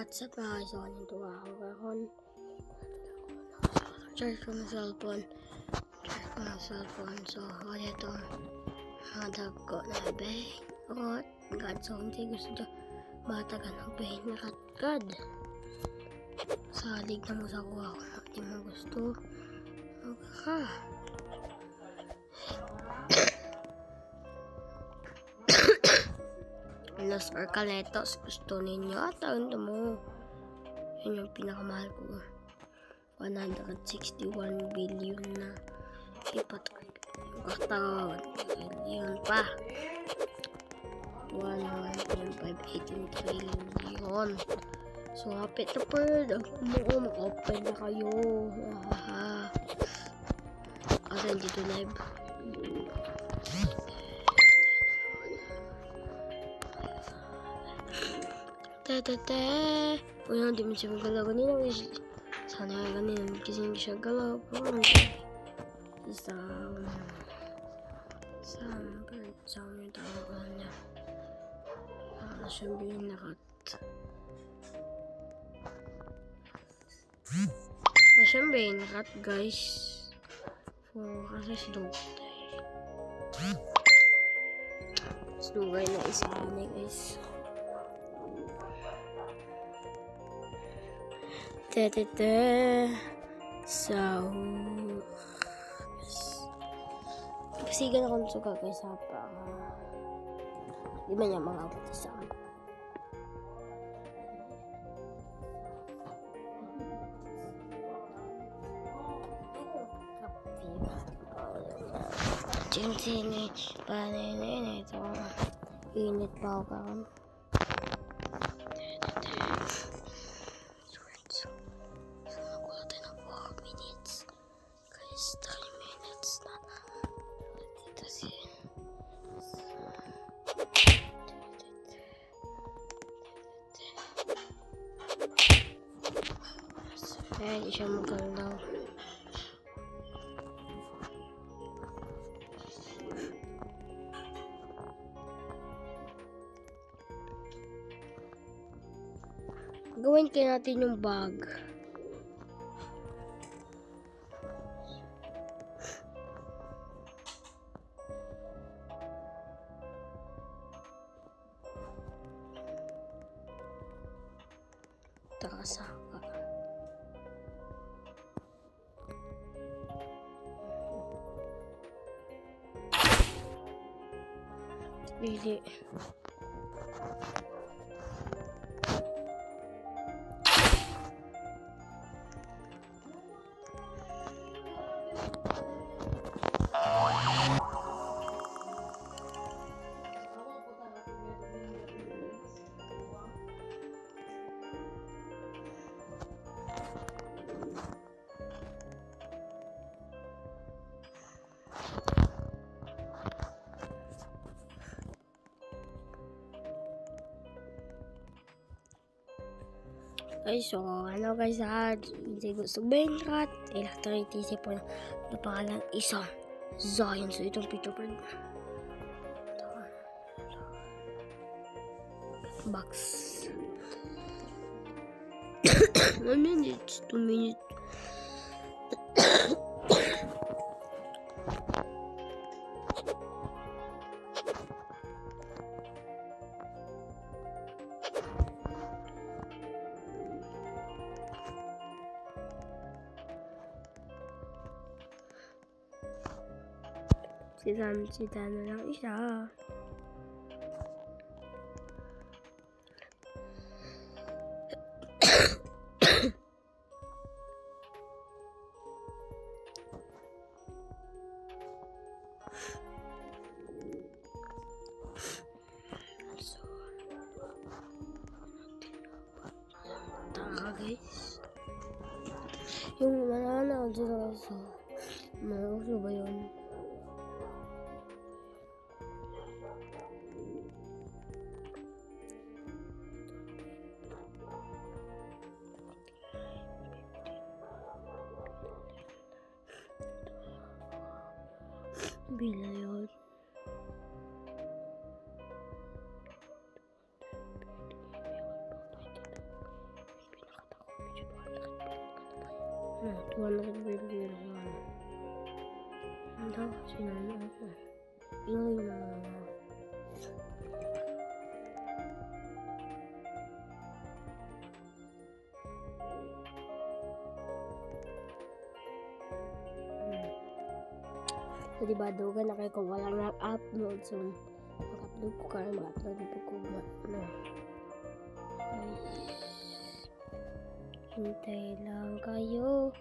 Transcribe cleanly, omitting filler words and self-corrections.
WhatsApp mga guys. So, nito ako karon. Charge ko ng cellphone. So, ito. Hadag ko na bay. O, God, so hindi gusto matagan ang bay na katgad. Salig na mo sa kuha ko. Hindi mo gusto. Okay. Los or Kaletos, gusto ninyo at ang mo. Yun yung pinakamahal ko. 161 billion na ipat kakataon. Billion pa. 1.518 trillion. So, happy to bird. Mag-open na kayo. Kasi dito live. Uy, hindi mo siya magalaw kanina. Sana nga kanina kasi hindi siya galaw. Isang bird sound yung tawag ko niya. Siyang binakat. Siyang binakat guys. Kasi slugay na isa na guys. So, pasigan akong suka guys sa pa. Di ba niya mga abot isa? Cincin panin ito. Init pa ako karon. Hindi siya magalaw. Gawin kaya natin yung bag. Takasaka. Really. Guys, so ano guys hindi gusto Benrat, electricity po na pangalan isang Zion. So itong picture print box 1 minute, 2 minutes. Sita na lang isa. Taka guys. Yung mananaw dito sa mauso ba yun? Bila yun. 220 naman. Ano? Sinano ako. Yung so, diba, duga na kayo kung walang nag-upload. So, mag-upload ko kayo, mag-upload ko ano. Guys, hintay lang kayo.